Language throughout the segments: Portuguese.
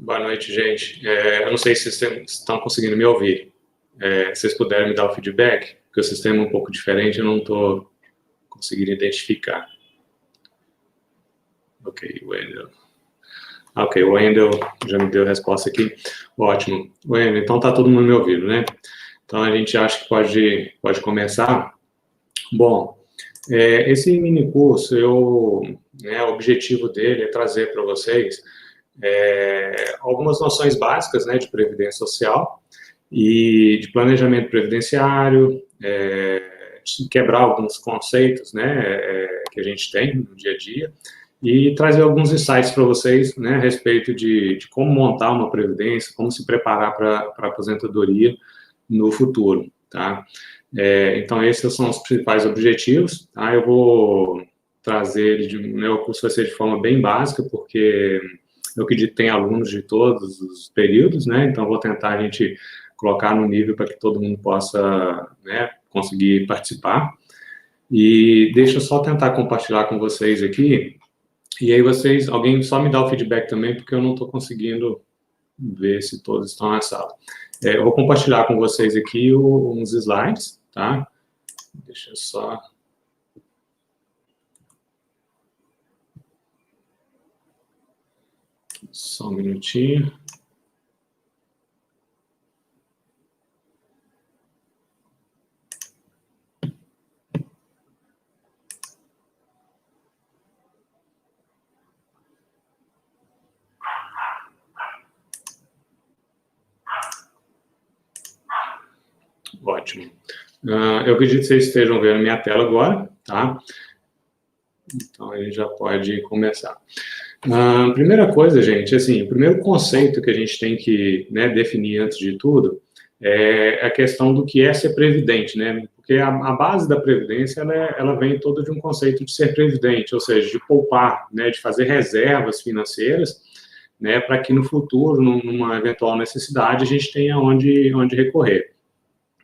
Boa noite, gente. Eu não sei se vocês estão conseguindo me ouvir. Se vocês puderem me dar o feedback, porque o sistema é um pouco diferente, eu não estou conseguindo identificar. Ok, Wendel. Ok, o Wendel já me deu a resposta aqui. Ótimo. Wendel, então tá todo mundo me ouvindo, né? Então a gente acha que pode começar. Bom, esse mini curso, o objetivo dele é trazer para vocês algumas noções básicas, né, de previdência social e de planejamento previdenciário, quebrar alguns conceitos, né, que a gente tem no dia a dia e trazer alguns insights para vocês, né, a respeito de como montar uma previdência, como se preparar para a aposentadoria no futuro, tá? Então, esses são os principais objetivos, tá? Eu vou trazer, o curso vai ser de forma bem básica, porque eu acredito que tem alunos de todos os períodos, né? Então, vou tentar a gente colocar no nível para que todo mundo possa, né, conseguir participar. E deixa eu só tentar compartilhar com vocês aqui, e aí alguém só me dá o feedback também, porque eu não estou conseguindo ver se todos estão na sala. Eu vou compartilhar com vocês aqui uns slides, tá? Deixa eu só... Só um minutinho. Ótimo. Eu acredito que vocês estejam vendo minha tela agora, tá? Então, a gente já pode começar. Primeira coisa, gente, assim, o primeiro conceito que a gente tem que, né, definir antes de tudo é a questão do que é ser previdente, né? Porque a base da previdência, ela vem toda de um conceito de ser previdente, ou seja, de poupar, né, de fazer reservas financeiras, né, para que no futuro, numa eventual necessidade, a gente tenha onde recorrer.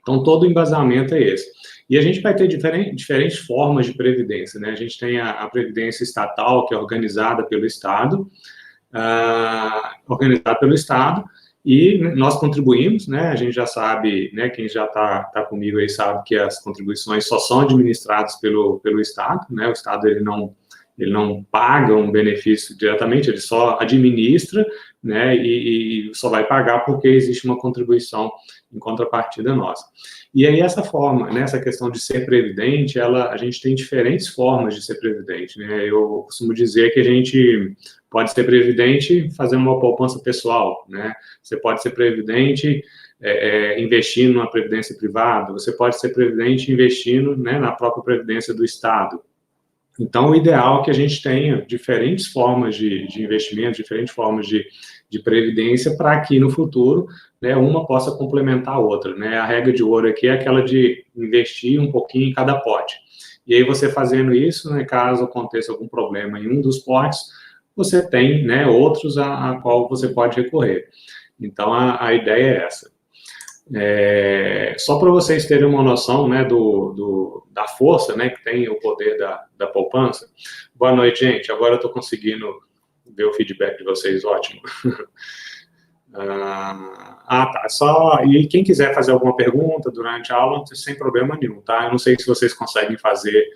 Então, todo o embasamento é esse. E a gente vai ter diferentes formas de previdência, né? A gente tem a previdência estatal, que é organizada pelo Estado, e nós contribuímos, né? A gente já sabe, né? Quem já está comigo aí sabe que as contribuições só são administradas pelo Estado, né? O Estado, ele não paga um benefício diretamente, ele só administra, né, e só vai pagar porque existe uma contribuição em contrapartida nossa. E aí essa forma, né, essa questão de ser previdente, a gente tem diferentes formas de ser previdente, né? Eu costumo dizer que a gente pode ser previdente fazendo uma poupança pessoal, né? Você pode ser previdente investindo numa previdência privada, você pode ser previdente investindo, né, na própria previdência do Estado. Então, o ideal é que a gente tenha diferentes formas de investimento, diferentes formas de previdência, para que no futuro, né, uma possa complementar a outra, né? A regra de ouro aqui é aquela de investir um pouquinho em cada pote. E aí, você fazendo isso, né, caso aconteça algum problema em um dos potes, você tem, né, outros a qual você pode recorrer. Então, a ideia é essa. Só para vocês terem uma noção, né, da força, né, que tem o poder da poupança. Boa noite, gente. Agora eu estou conseguindo ver o feedback de vocês, ótimo. Tá. E quem quiser fazer alguma pergunta durante a aula, sem problema nenhum, tá? Eu não sei se vocês conseguem fazer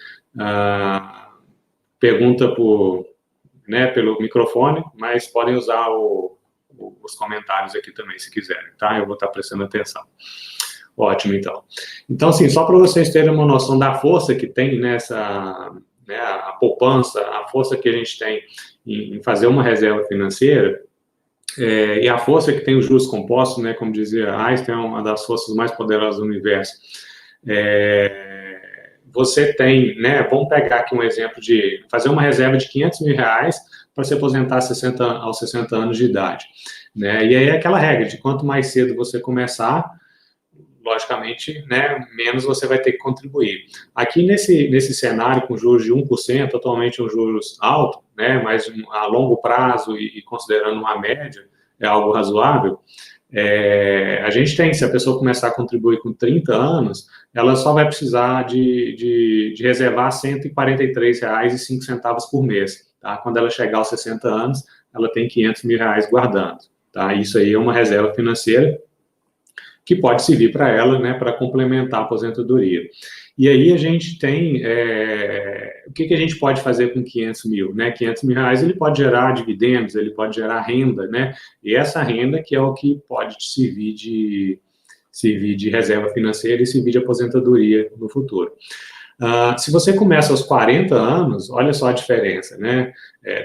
pergunta pelo microfone, mas podem usar os comentários aqui também, se quiserem, tá? Eu vou estar prestando atenção. Ótimo, então. Então, assim, só para vocês terem uma noção da força que tem nessa, né, a poupança, a força que a gente tem em fazer uma reserva financeira, e a força que tem os juros compostos, né, como dizia Einstein, é uma das forças mais poderosas do universo. Você tem, né, vamos pegar aqui um exemplo de fazer uma reserva de R$500 mil para se aposentar aos 60 anos de idade, né? E aí é aquela regra de quanto mais cedo você começar, logicamente, né, menos você vai ter que contribuir. Aqui nesse cenário com juros de 1%, atualmente um juros alto, né, mas a longo prazo e considerando uma média, é algo razoável. A gente tem, se a pessoa começar a contribuir com 30 anos, ela só vai precisar de reservar R$143,05 por mês, tá? Quando ela chegar aos 60 anos, ela tem R$500 mil guardando, tá? Isso aí é uma reserva financeira que pode servir para ela, né, para complementar a aposentadoria. E aí a gente tem, o que a gente pode fazer com 500 mil? Né? 500 mil reais ele pode gerar dividendos, ele pode gerar renda, né? E essa renda que é o que pode te servir de reserva financeira e servir de aposentadoria no futuro. Se você começa aos 40 anos, olha só a diferença, né?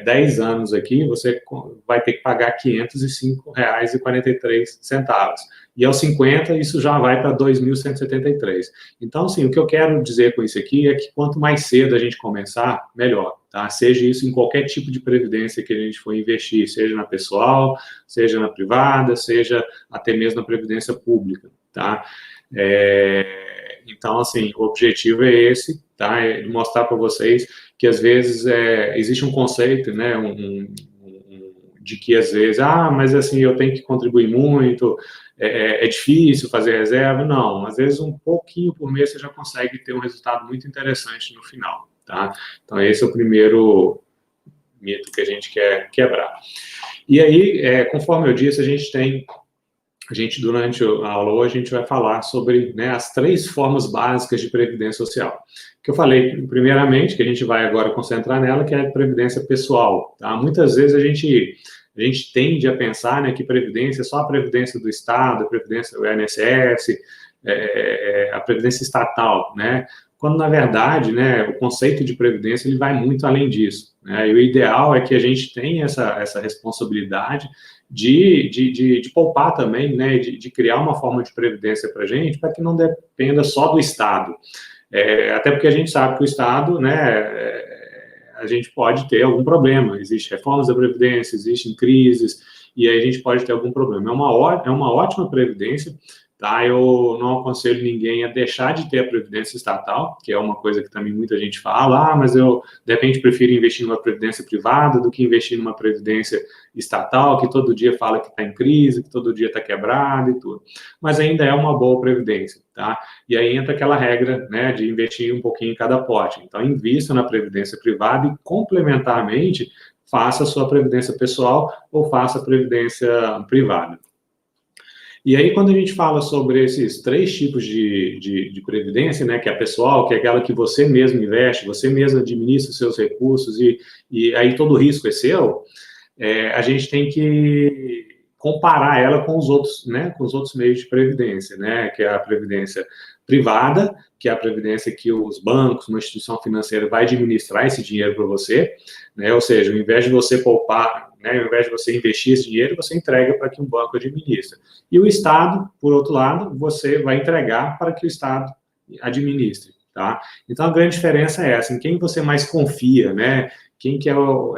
10 anos aqui, você vai ter que pagar R$ 505,43. E aos 50, isso já vai para 2.173. Então, assim, o que eu quero dizer com isso aqui é que quanto mais cedo a gente começar, melhor, tá? Seja isso em qualquer tipo de previdência que a gente for investir, seja na pessoal, seja na privada, seja até mesmo na previdência pública, tá? Então, assim, o objetivo é esse, tá? É mostrar para vocês que, às vezes, existe um conceito, né, de que, às vezes, mas, assim, eu tenho que contribuir muito, é difícil fazer reserva. Não, às vezes, um pouquinho por mês você já consegue ter um resultado muito interessante no final, tá? Então, esse é o primeiro mito que a gente quer quebrar. E aí, conforme eu disse, durante a aula hoje, a gente vai falar sobre, né, as 3 formas básicas de previdência social. Que eu falei, primeiramente, que a gente vai agora concentrar nela, que é a previdência pessoal, tá? Muitas vezes a gente tende a pensar, né, que previdência é só a previdência do Estado, a previdência do INSS, a previdência estatal, né? Quando, na verdade, né, o conceito de previdência ele vai muito além disso, né? E o ideal é que a gente tenha essa responsabilidade de poupar também, né, de criar uma forma de previdência para a gente, para que não dependa só do Estado. Até porque a gente sabe que o Estado, né, a gente pode ter algum problema, existem reformas da Previdência, existem crises, e aí a gente pode ter algum problema. É uma ótima previdência, tá? Eu não aconselho ninguém a deixar de ter a previdência estatal, que é uma coisa que também muita gente fala, mas eu, de repente, prefiro investir numa previdência privada do que investir numa previdência estatal, que todo dia fala que está em crise, que todo dia está quebrado e tudo. Mas ainda é uma boa previdência, tá? E aí entra aquela regra, né, de investir um pouquinho em cada pote. Então, invista na previdência privada e, complementarmente, faça a sua previdência pessoal ou faça a previdência privada. E aí, quando a gente fala sobre esses 3 tipos de previdência, né, que é a pessoal, que é aquela que você mesmo investe, você mesmo administra os seus recursos e aí todo o risco é seu, a gente tem que comparar ela com os outros, né, com os outros meios de previdência, né, que é a previdência privada, que é a previdência que os bancos, uma instituição financeira vai administrar esse dinheiro para você, né, ou seja, ao invés de você poupar, né, ao invés de você investir esse dinheiro, você entrega para que um banco administre. E o Estado, por outro lado, você vai entregar para que o Estado administre, tá? Então, a grande diferença é essa, em quem você mais confia, né? Quem que é o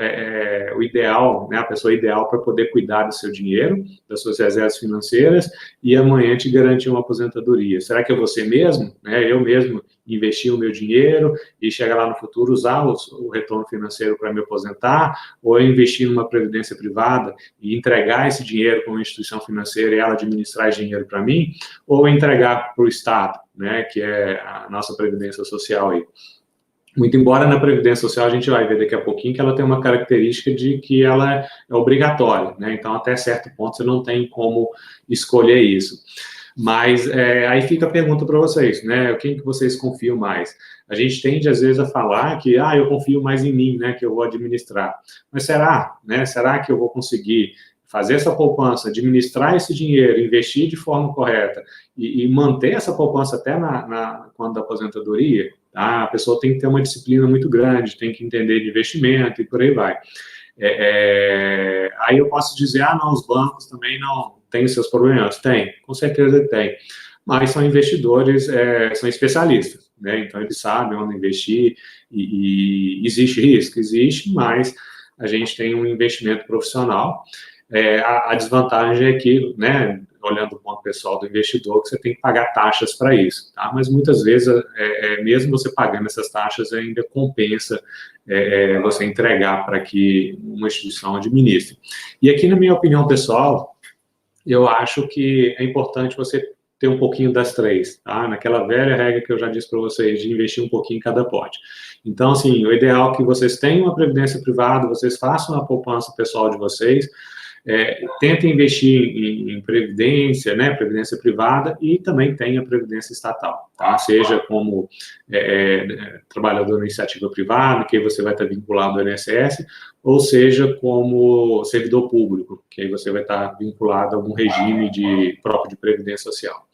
ideal, né, a pessoa ideal para poder cuidar do seu dinheiro, das suas reservas financeiras e amanhã te garantir uma aposentadoria. Será que é você mesmo, né, eu mesmo investir o meu dinheiro e chegar lá no futuro usar o retorno financeiro para me aposentar, ou eu investir numa previdência privada e entregar esse dinheiro para uma instituição financeira e ela administrar esse dinheiro para mim, ou entregar para o Estado, né, que é a nossa previdência social aí. Muito embora na Previdência Social a gente vai ver daqui a pouquinho que ela tem uma característica de que ela é obrigatória, né? Então, até certo ponto, você não tem como escolher isso. Mas aí fica a pergunta para vocês, né? Quem que vocês confiam mais? A gente tende, às vezes, a falar que, eu confio mais em mim, né? Que eu vou administrar. Mas será, né? Será que eu vou conseguir fazer essa poupança, administrar esse dinheiro, investir de forma correta e manter essa poupança até quando da aposentadoria? Tá? A pessoa tem que ter uma disciplina muito grande, tem que entender de investimento e por aí vai. Aí eu posso dizer, não, os bancos também não têm os seus problemas. Tem, com certeza tem. Mas são investidores, são especialistas, né? Então eles sabem onde investir e existe risco? Existe, mas a gente tem um investimento profissional. A desvantagem é que, né, olhando do ponto pessoal do investidor, que você tem que pagar taxas para isso, tá? Mas muitas vezes, mesmo você pagando essas taxas, ainda compensa você entregar para que uma instituição administre. E aqui, na minha opinião pessoal, eu acho que é importante você ter um pouquinho das 3, tá? Naquela velha regra que eu já disse para vocês, de investir um pouquinho em cada pote. Então, assim, o ideal é que vocês tenham uma previdência privada, vocês façam a poupança pessoal de vocês, tenta investir em previdência, né, previdência privada, e também tem a previdência estatal, tá? Seja como trabalhador na iniciativa privada, que aí você vai estar vinculado ao INSS, ou seja como servidor público, que aí você vai estar vinculado a algum regime próprio de previdência social.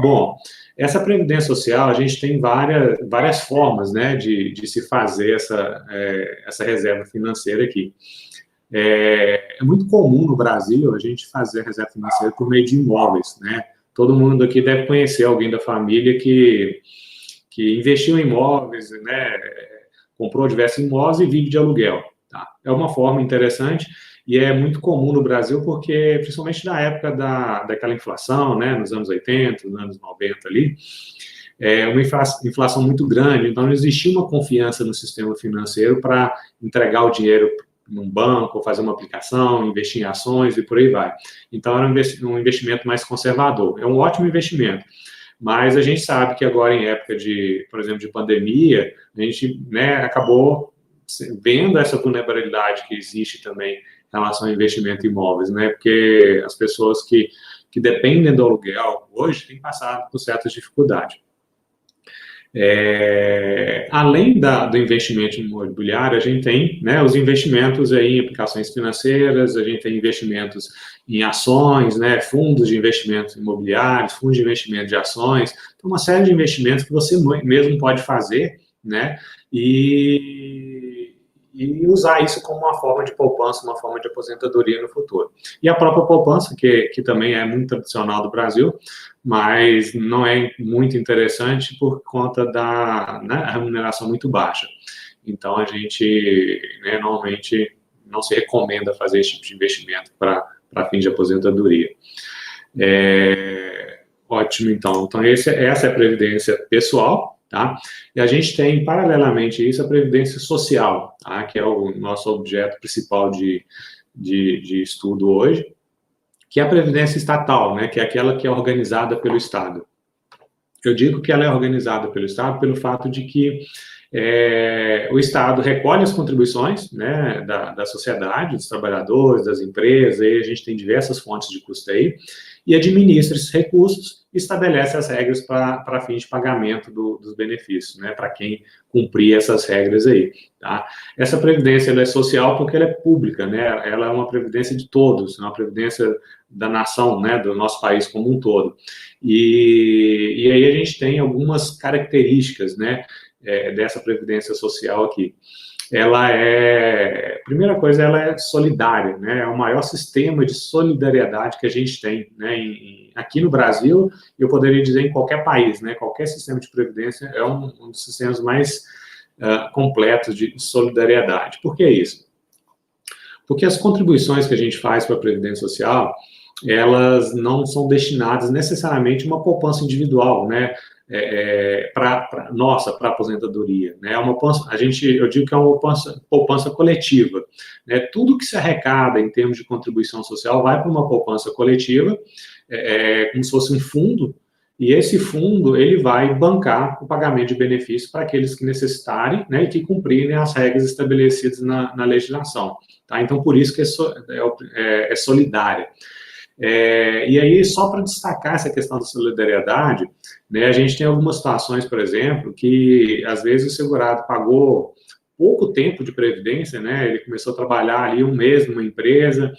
Bom, essa previdência social, a gente tem várias formas, né, de se fazer essa reserva financeira aqui. É muito comum no Brasil a gente fazer reserva financeira por meio de imóveis, né? Todo mundo aqui deve conhecer alguém da família que investiu em imóveis, né? Comprou diversos imóveis e vive de aluguel, tá? É uma forma interessante e é muito comum no Brasil porque, principalmente na época daquela inflação, né? Nos anos 80, nos anos 90 ali, uma inflação muito grande, então não existia uma confiança no sistema financeiro para entregar o dinheiro num banco, fazer uma aplicação, investir em ações e por aí vai. Então, era um investimento mais conservador. É um ótimo investimento, mas a gente sabe que agora, em época por exemplo, de pandemia, a gente, né, acabou vendo essa vulnerabilidade que existe também em relação ao investimento em imóveis, né, porque as pessoas que dependem do aluguel hoje têm passado por certas dificuldades. Além do investimento imobiliário, a gente tem, né, os investimentos aí em aplicações financeiras, a gente tem investimentos em ações, né, fundos de investimentos imobiliários, fundos de investimento de ações, então uma série de investimentos que você mesmo pode fazer, né, e usar isso como uma forma de poupança, uma forma de aposentadoria no futuro. E a própria poupança, que também é muito tradicional do Brasil, mas não é muito interessante por conta da, né, remuneração muito baixa. Então, a gente, né, normalmente não se recomenda fazer esse tipo de investimento para fim de aposentadoria. Ótimo, então. Então, essa é a previdência pessoal, tá? E a gente tem, paralelamente a isso, a previdência social, tá? Que é o nosso objeto principal de estudo hoje, que é a previdência estatal, né? Que é aquela que é organizada pelo Estado. Eu digo que ela é organizada pelo Estado pelo fato de que o Estado recolhe as contribuições, né, da sociedade, dos trabalhadores, das empresas, aí a gente tem diversas fontes de custeio, e administra esses recursos e estabelece as regras para fins de pagamento dos benefícios, né, para quem cumprir essas regras aí, tá? Essa previdência ela é social porque ela é pública, né, ela é uma previdência de todos, é uma previdência da nação, né, do nosso país como um todo. E aí a gente tem algumas características, né, dessa previdência social aqui. Primeira coisa, ela é solidária, né? É o maior sistema de solidariedade que a gente tem, né? Aqui no Brasil, eu poderia dizer em qualquer país, né? Qualquer sistema de previdência é um dos sistemas mais completos de solidariedade. Por que isso? Porque as contribuições que a gente faz para a previdência social, elas não são destinadas necessariamente a uma poupança individual, né? Para a aposentadoria, né? Eu digo que é uma poupança coletiva, né? Tudo que se arrecada em termos de contribuição social vai para uma poupança coletiva, como se fosse um fundo, e esse fundo ele vai bancar o pagamento de benefícios para aqueles que necessitarem, né, e que cumprirem as regras estabelecidas na legislação, tá? Então, por isso que é solidária. E aí, só para destacar essa questão da solidariedade, né, a gente tem algumas situações, por exemplo, que às vezes o segurado pagou pouco tempo de previdência, né, ele começou a trabalhar ali um mês numa empresa,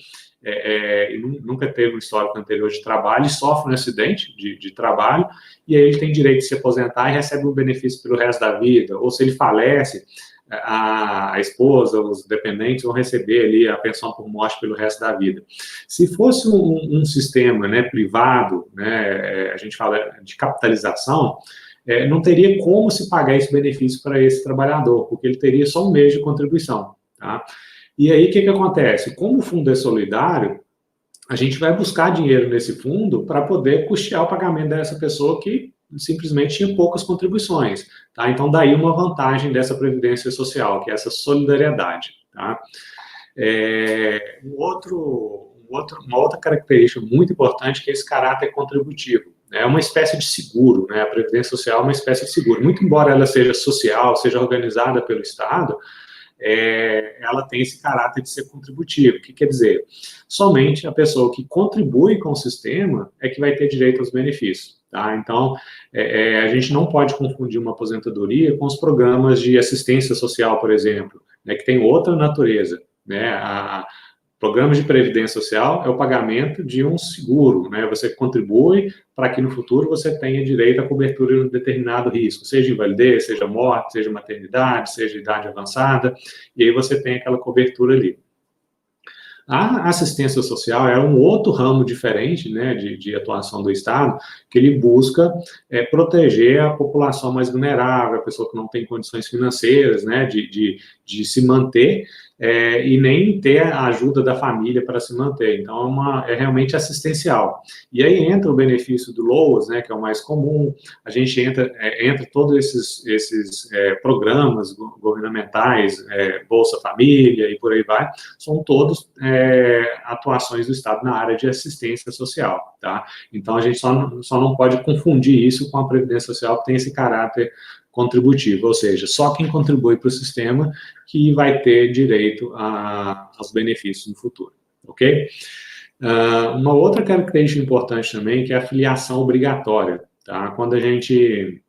e nunca teve um histórico anterior de trabalho, e sofre um acidente de trabalho, e aí ele tem direito de se aposentar e recebe um benefício pelo resto da vida, ou se ele falece, a esposa, os dependentes vão receber ali a pensão por morte pelo resto da vida. Se fosse um sistema, né, privado, né, a gente fala de capitalização, não teria como se pagar esse benefício para esse trabalhador, porque ele teria só um mês de contribuição, tá? E aí, o que acontece? Como o fundo é solidário, a gente vai buscar dinheiro nesse fundo para poder custear o pagamento dessa pessoa que simplesmente tinha poucas contribuições, tá? Então, daí uma vantagem dessa previdência social, que é essa solidariedade, tá? Uma outra característica muito importante que é esse caráter contributivo. É uma espécie de seguro, né? A previdência social é uma espécie de seguro. Muito embora ela seja social, seja organizada pelo Estado, ela tem esse caráter de ser contributivo. O que quer dizer? Somente a pessoa que contribui com o sistema é que vai ter direito aos benefícios. Tá? Então, a gente não pode confundir uma aposentadoria com os programas de assistência social, por exemplo, né, que tem outra natureza. Né? Programas de previdência social é o pagamento de um seguro, né? Você contribui para que no futuro você tenha direito à cobertura de um determinado risco, seja invalidez, seja morte, seja maternidade, seja idade avançada, e aí você tem aquela cobertura ali. A assistência social é um outro ramo diferente, né, de atuação do Estado, que ele busca proteger a população mais vulnerável, a pessoa que não tem condições financeiras, né, de se manter, e nem ter a ajuda da família para se manter. Então, é realmente assistencial. E aí entra o benefício do LOAS, né, que é o mais comum, a gente entra todos esses programas governamentais, Bolsa Família e por aí vai, são todos atuações do Estado na área de assistência social, tá? Então, a gente só não pode confundir isso com a Previdência Social, que tem esse caráter contributivo, ou seja, só quem contribui para o sistema que vai ter direito aos benefícios no futuro, ok? Uma outra característica importante também, que é a filiação obrigatória, tá? Quando a gente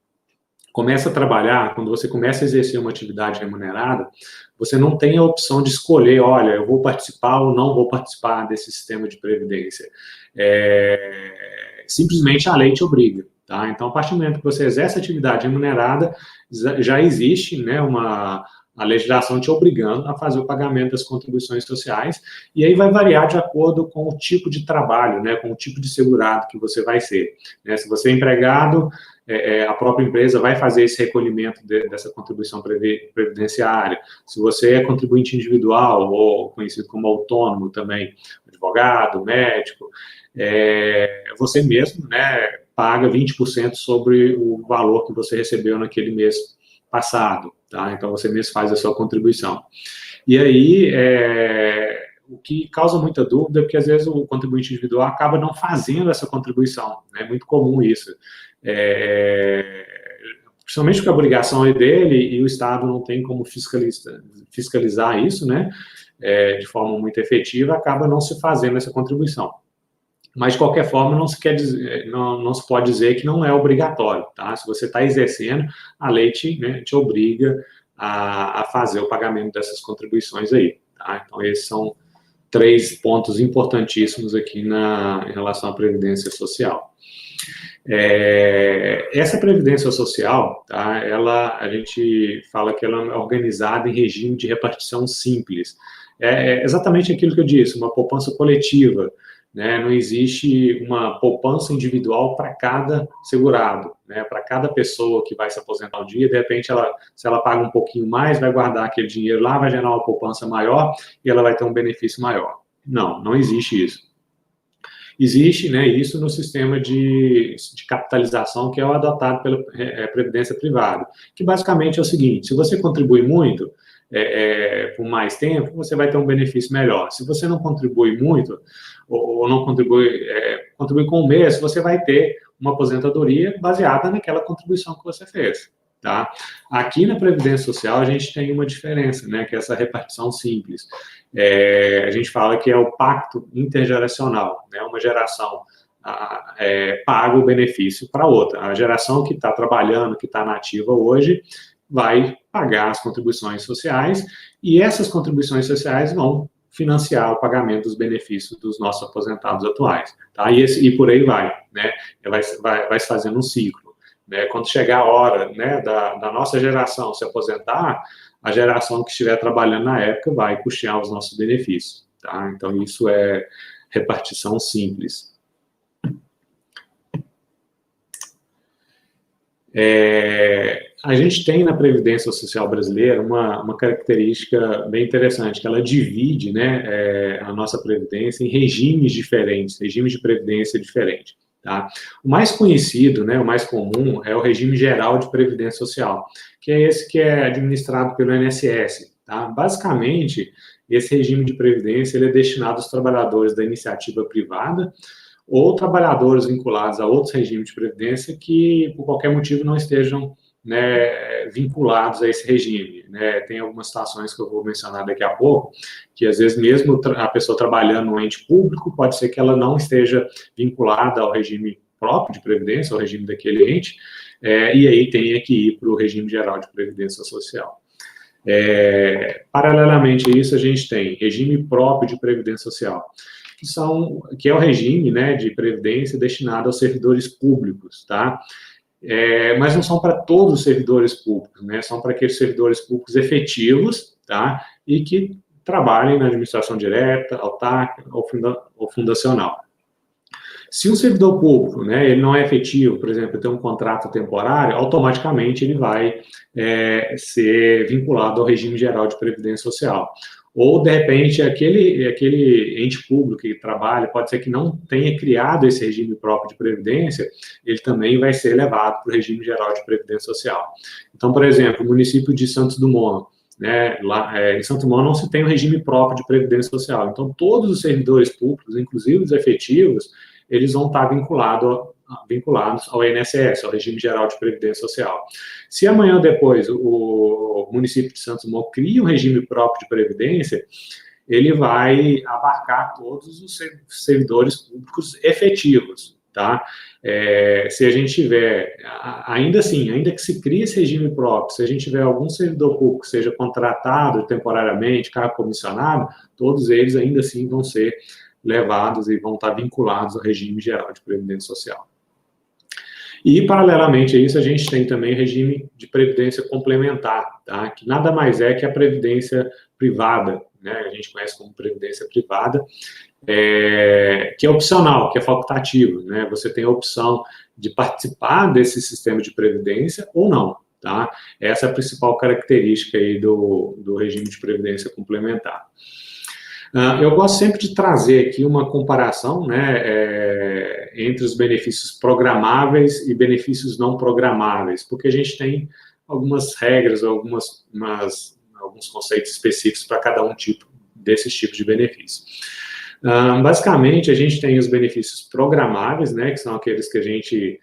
começa a trabalhar, quando você começa a exercer uma atividade remunerada, você não tem a opção de escolher, olha, eu vou participar ou não vou participar desse sistema de previdência. Simplesmente a lei te obriga. Tá? Então, a partir do momento que você exerce atividade remunerada, já existe, né, a legislação te obrigando a fazer o pagamento das contribuições sociais, e aí vai variar de acordo com o tipo de trabalho, né, com o tipo de segurado que você vai ser. Né? Se você é empregado, a própria empresa vai fazer esse recolhimento dessa contribuição previdenciária. Se você é contribuinte individual, ou conhecido como autônomo também, advogado, médico, você mesmo, né, paga 20% sobre o valor que você recebeu naquele mês passado, tá? Então, você mesmo faz a sua contribuição. E aí, o que causa muita dúvida é porque, às vezes, o contribuinte individual acaba não fazendo essa contribuição, né? É muito comum isso. Principalmente porque a obrigação é dele e o Estado não tem como fiscalizar isso, né? De forma muito efetiva, acaba não se fazendo essa contribuição. Mas, de qualquer forma, não se pode dizer que não é obrigatório, tá? Se você está exercendo, a lei te obriga a fazer o pagamento dessas contribuições aí, tá? Então, esses são 3 pontos importantíssimos aqui em relação à Previdência Social. Essa Previdência Social, tá? A gente fala que ela é organizada em regime de repartição simples. É exatamente aquilo que eu disse, uma poupança coletiva, né? Não existe uma poupança individual para cada segurado, né? Para cada pessoa que vai se aposentar um dia, de repente, se ela paga um pouquinho mais, vai guardar aquele dinheiro lá, vai gerar uma poupança maior e ela vai ter um benefício maior. Não existe isso. Existe, né, isso no sistema de capitalização que é o adotado pela Previdência Privada, que basicamente é o seguinte: se você contribui muito, por mais tempo, você vai ter um benefício melhor. Se você não contribui muito, ou não contribui com o mês, você vai ter uma aposentadoria baseada naquela contribuição que você fez. Tá? Aqui na Previdência Social a gente tem uma diferença, né, que é essa repartição simples. A gente fala que é o pacto intergeracional, né? Uma geração paga o benefício para outra. A geração que está trabalhando, que está nativa hoje, vai pagar as contribuições sociais, e essas contribuições sociais vão financiar o pagamento dos benefícios dos nossos aposentados atuais. Tá? E por aí vai, né? Vai se fazendo um ciclo. Né? Quando chegar a hora, né, da nossa geração se aposentar, a geração que estiver trabalhando na época vai custear os nossos benefícios. Tá? Então, isso é repartição simples. A gente tem na Previdência Social brasileira uma característica bem interessante, que ela divide, né, a nossa Previdência em regimes diferentes, regimes de Previdência diferentes. Tá? O mais conhecido, né, o mais comum, é o regime geral de Previdência Social, que é esse que é administrado pelo INSS. Tá? Basicamente, esse regime de previdência ele é destinado aos trabalhadores da iniciativa privada ou trabalhadores vinculados a outros regimes de previdência que, por qualquer motivo, não estejam né, vinculados a esse regime, né? Tem algumas situações que eu vou mencionar daqui a pouco, que às vezes mesmo a pessoa trabalhando no ente público, pode ser que ela não esteja vinculada ao regime próprio de previdência, ao regime daquele ente, e aí tenha que ir para o regime geral de previdência social. Paralelamente a isso, a gente tem regime próprio de previdência social, que é o regime, né, de previdência destinado aos servidores públicos, tá? Mas não são para todos os servidores públicos, né? São para aqueles servidores públicos efetivos, tá? E que trabalhem na administração direta, autárquica ou fundacional. Se um servidor público, né, ele não é efetivo, por exemplo, tem um contrato temporário, automaticamente ele vai ser vinculado ao regime geral de previdência social. Ou, de repente, aquele ente público que trabalha, pode ser que não tenha criado esse regime próprio de previdência, ele também vai ser levado para o regime geral de previdência social. Então, por exemplo, o município de Santos Dumont, né, lá, em Santos Dumont não se tem um regime próprio de previdência social. Então, todos os servidores públicos, inclusive os efetivos, eles vão estar vinculados ao INSS, ao regime geral de previdência social. Se amanhã ou depois o município de Santos Dumont cria um regime próprio de previdência, ele vai abarcar todos os servidores públicos efetivos, tá? Se a gente tiver, ainda assim, ainda que se crie esse regime próprio, se a gente tiver algum servidor público que seja contratado temporariamente, cargo comissionado, todos eles ainda assim vão ser levados e vão estar vinculados ao regime geral de previdência social. E, paralelamente a isso, a gente tem também o regime de previdência complementar, tá? Que nada mais é que a previdência privada, né? A gente conhece como previdência privada, que é opcional, que é facultativo, né? Você tem a opção de participar desse sistema de previdência ou não, tá? Essa é a principal característica aí do regime de previdência complementar. Eu gosto sempre de trazer aqui uma comparação, né, entre os benefícios programáveis e benefícios não programáveis, porque a gente tem algumas regras, alguns conceitos específicos para cada um desses tipos de benefício. Basicamente, a gente tem os benefícios programáveis, né, que são aqueles que a gente,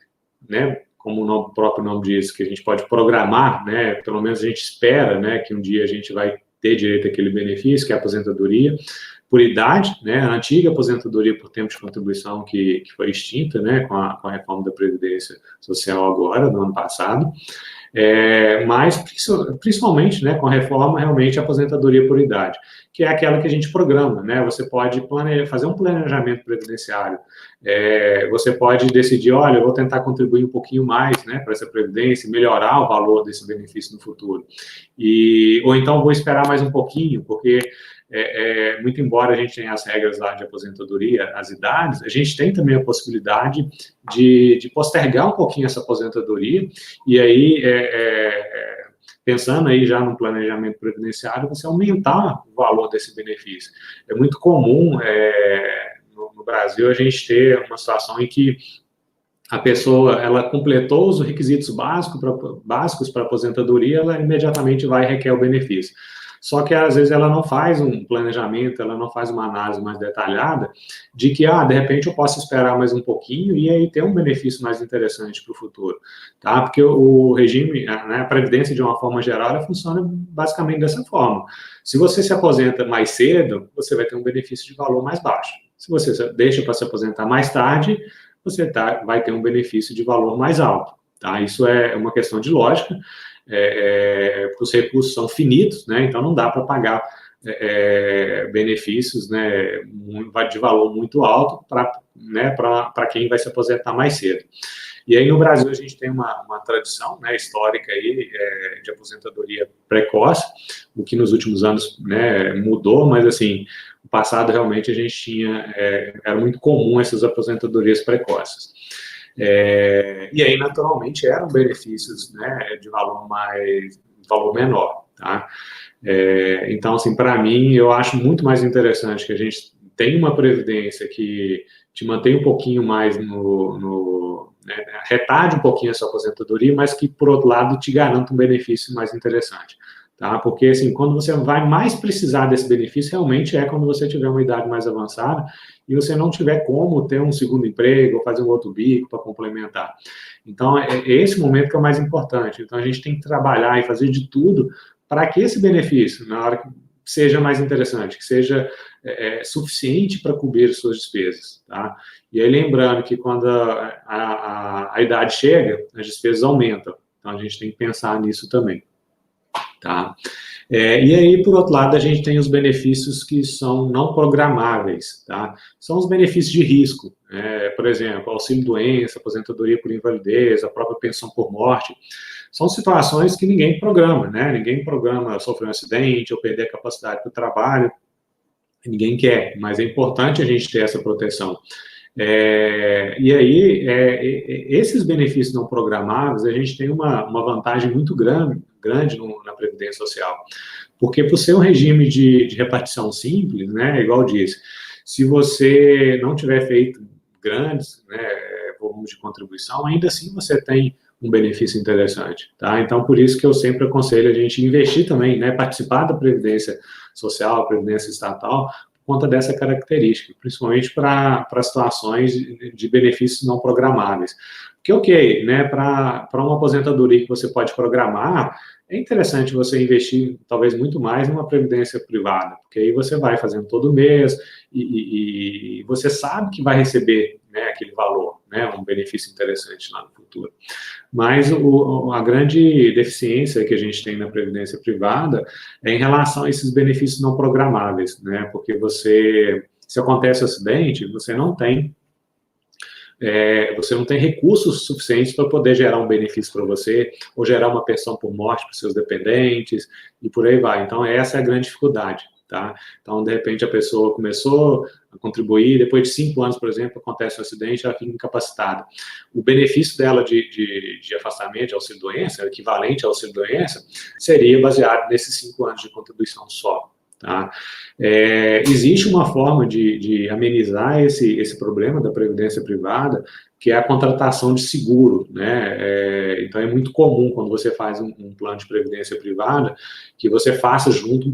né, como o próprio nome diz, que a gente pode programar, né, pelo menos a gente espera, né, que um dia a gente vai ter direito àquele benefício, que é a aposentadoria por idade, né, a antiga aposentadoria por tempo de contribuição que foi extinta, né, com a reforma da Previdência Social agora, no ano passado, mas principalmente, né, com a reforma, realmente a aposentadoria por idade, que é aquela que a gente programa, né, você pode fazer um planejamento previdenciário, você pode decidir, olha, eu vou tentar contribuir um pouquinho mais, né, para essa previdência, melhorar o valor desse benefício no futuro, ou então vou esperar mais um pouquinho, porque muito embora a gente tenha as regras lá de aposentadoria, as idades, a gente tem também a possibilidade de postergar um pouquinho essa aposentadoria, e aí, pensando aí já no planejamento previdenciário, você aumentar o valor desse benefício. É muito comum, no Brasil, a gente ter uma situação em que a pessoa, ela completou os requisitos básicos para aposentadoria, ela imediatamente vai e requer o benefício. Só que, às vezes, ela não faz um planejamento, ela não faz uma análise mais detalhada de que, de repente, eu posso esperar mais um pouquinho e aí ter um benefício mais interessante para o futuro, tá? Porque o regime, né, a previdência, de uma forma geral, ela funciona basicamente dessa forma. Se você se aposenta mais cedo, você vai ter um benefício de valor mais baixo. Se você deixa para se aposentar mais tarde, você vai ter um benefício de valor mais alto, tá? Isso é uma questão de lógica, os recursos são finitos, né? Então não dá para pagar benefícios, né, de valor muito alto para quem vai se aposentar mais cedo. E aí no Brasil a gente tem uma tradição, né, histórica aí, de aposentadoria precoce, o que nos últimos anos, né, mudou, mas assim, no passado realmente a gente tinha, era muito comum essas aposentadorias precoces. E aí, naturalmente, eram benefícios, né, de valor menor, tá? Então, assim, para mim, eu acho muito mais interessante que a gente tenha uma previdência que te mantém um pouquinho mais né, retarde um pouquinho a sua aposentadoria, mas que, por outro lado, te garanta um benefício mais interessante. tá? Porque, assim, quando você vai mais precisar desse benefício, realmente é quando você tiver uma idade mais avançada e você não tiver como ter um segundo emprego ou fazer um outro bico para complementar. Então, é esse momento que é o mais importante. Então, a gente tem que trabalhar e fazer de tudo para que esse benefício, na hora que seja mais interessante, que seja suficiente para cobrir as suas despesas, tá? E aí, lembrando que quando a idade chega, as despesas aumentam. Então, a gente tem que pensar nisso também, tá? E aí, por outro lado, a gente tem os benefícios que são não programáveis, tá? São os benefícios de risco, por exemplo, auxílio-doença, aposentadoria por invalidez, a própria pensão por morte. São situações que ninguém programa, né? Ninguém programa sofrer um acidente ou perder a capacidade do trabalho, ninguém quer, mas é importante a gente ter essa proteção. E aí, esses benefícios não programáveis, a gente tem uma vantagem muito grande na Previdência Social, porque por ser um regime de repartição simples, né, igual eu disse, se você não tiver feito grandes, né, volumes de contribuição, ainda assim você tem um benefício interessante, tá? Então, por isso que eu sempre aconselho a gente investir também, né, participar da Previdência Social, Previdência Estatal, por conta dessa característica, principalmente para situações de benefícios não programáveis. Porque, ok, né, para uma aposentadoria que você pode programar, é interessante você investir talvez muito mais numa previdência privada, porque aí você vai fazendo todo mês e você sabe que vai receber, né, aquele valor, né, um benefício interessante lá no futuro. Mas a grande deficiência que a gente tem na previdência privada é em relação a esses benefícios não programáveis, né? Porque se acontece um acidente, você não tem recursos suficientes para poder gerar um benefício para você, ou gerar uma pensão por morte para os seus dependentes, e por aí vai. Então, essa é a grande dificuldade, tá? Então, de repente, a pessoa começou a contribuir, depois de 5 anos, por exemplo, acontece um acidente, ela fica incapacitada. O benefício dela de afastamento, de auxílio-doença, equivalente ao auxílio-doença, seria baseado nesses 5 anos de contribuição só. Tá? Existe uma forma de amenizar esse problema da previdência privada, que é a contratação de seguro, né? Então é muito comum quando você faz um plano de previdência privada, que você faça junto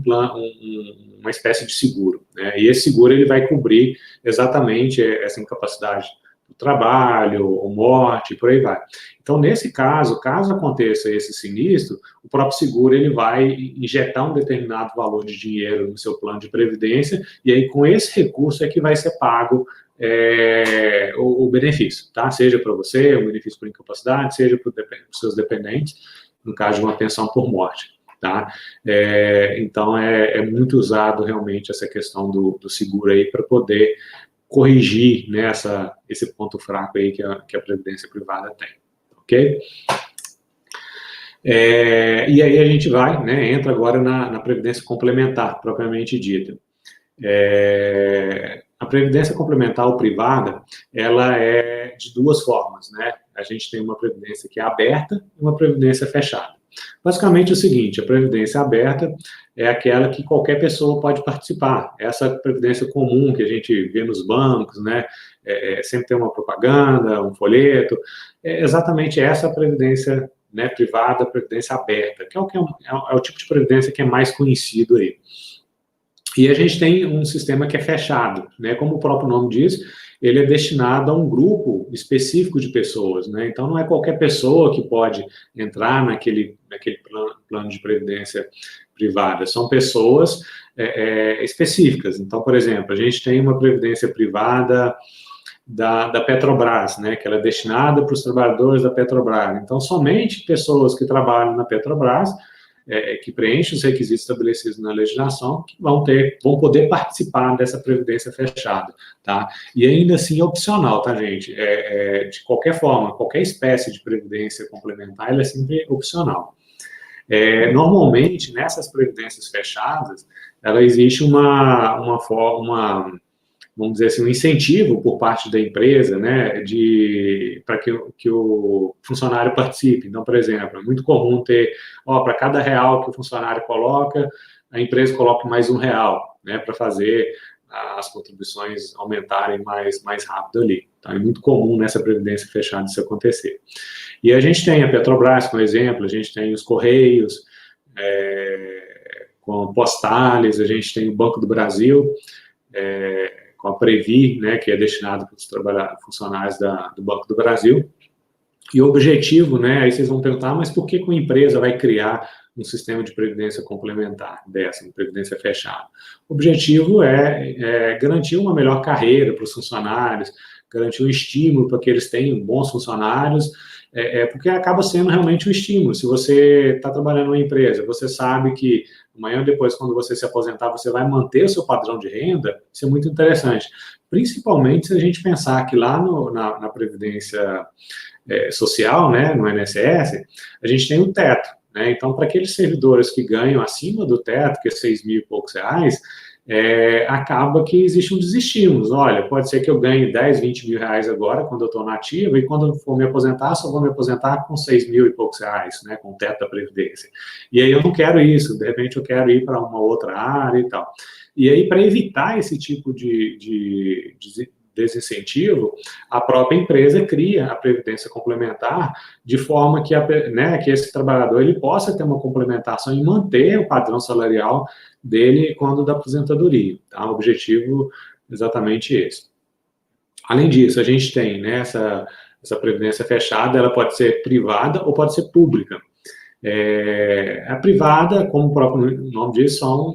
uma espécie de seguro, né? E esse seguro ele vai cobrir exatamente essa incapacidade do trabalho, ou morte, por aí vai. Então, nesse caso aconteça esse sinistro, o próprio seguro ele vai injetar um determinado valor de dinheiro no seu plano de previdência, e aí com esse recurso é que vai ser pago o benefício, tá? Seja para você, o benefício por incapacidade, seja para os seus dependentes, no caso de uma pensão por morte, tá? Então, é muito usado realmente essa questão do seguro aí para poder corrigir, né, esse ponto fraco aí que a previdência privada tem, ok? E aí a gente vai, né, entra agora na previdência complementar, propriamente dita. A previdência complementar ou privada, ela é de duas formas, né? A gente tem uma previdência que é aberta e uma previdência fechada. Basicamente é o seguinte, a previdência aberta é aquela que qualquer pessoa pode participar. Essa previdência comum que a gente vê nos bancos, né? Sempre tem uma propaganda, um folheto. É exatamente essa previdência, né, privada, previdência aberta, que é o tipo de previdência que é mais conhecido aí. E a gente tem um sistema que é fechado, né? Como o próprio nome diz, ele é destinado a um grupo específico de pessoas, né? Então, não é qualquer pessoa que pode entrar naquele plano de previdência privada, são pessoas específicas. Então, por exemplo, a gente tem uma previdência privada da Petrobras, né? Que ela é destinada para os trabalhadores da Petrobras. Então, somente pessoas que trabalham na Petrobras que preenchem os requisitos estabelecidos na legislação, que vão poder participar dessa previdência fechada, tá? E ainda assim é opcional, tá, gente? De qualquer forma, qualquer espécie de previdência complementar, ela é sempre opcional. Normalmente, nessas previdências fechadas, ela existe vamos dizer assim, um incentivo por parte da empresa, né, para que o funcionário participe. Então, por exemplo, é muito comum ter, para cada real que o funcionário coloca, a empresa coloca mais R$1, né, para fazer as contribuições aumentarem mais rápido ali. Então, é muito comum nessa previdência fechada isso acontecer. E a gente tem a Petrobras, por exemplo, a gente tem os Correios, com Postales, a gente tem o Banco do Brasil, com a Previ, né, que é destinado para os funcionários do Banco do Brasil. E o objetivo, né, aí vocês vão perguntar, mas por que uma empresa vai criar um sistema de previdência complementar dessa, uma previdência fechada? O objetivo é garantir uma melhor carreira para os funcionários, garantir um estímulo para que eles tenham bons funcionários, porque acaba sendo realmente um estímulo. Se você está trabalhando numa empresa, você sabe que amanhã ou depois, quando você se aposentar, você vai manter o seu padrão de renda, isso é muito interessante. Principalmente se a gente pensar que lá na Previdência social, né, no INSS, a gente tem o teto, né? Então, para aqueles servidores que ganham acima do teto, que é 6 mil e poucos reais, acaba que existe um desestímulo. Olha, pode ser que eu ganhe 10, 20 mil reais agora, quando eu estou na ativa, e quando eu for me aposentar, só vou me aposentar com 6 mil e poucos reais, né, com o teto da Previdência. E aí eu não quero isso, de repente eu quero ir para uma outra área e tal. E aí, para evitar esse tipo de desincentivo, a própria empresa cria a previdência complementar de forma que, que esse trabalhador ele possa ter uma complementação e manter o padrão salarial dele quando da aposentadoria. Tá? O objetivo é exatamente esse. Além disso, a gente tem, né, essa previdência fechada, ela pode ser privada ou pode ser pública. A privada, como o próprio nome diz, são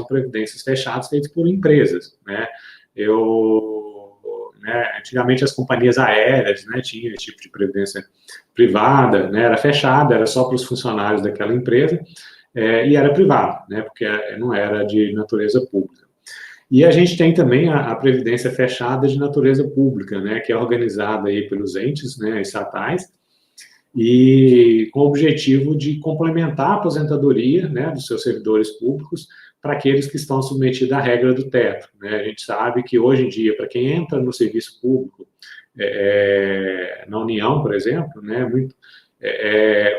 previdências fechadas feitas por empresas, né? Antigamente as companhias aéreas, né, tinham esse tipo de previdência privada, né, era fechada, era só para os funcionários daquela empresa, e era privada, né, porque não era de natureza pública. E a gente tem também a previdência fechada de natureza pública, né, que é organizada aí pelos entes, né, estatais, e com o objetivo de complementar a aposentadoria, né, dos seus servidores públicos para aqueles que estão submetidos à regra do teto, né? A gente sabe que hoje em dia, para quem entra no serviço público, na União, por exemplo, né,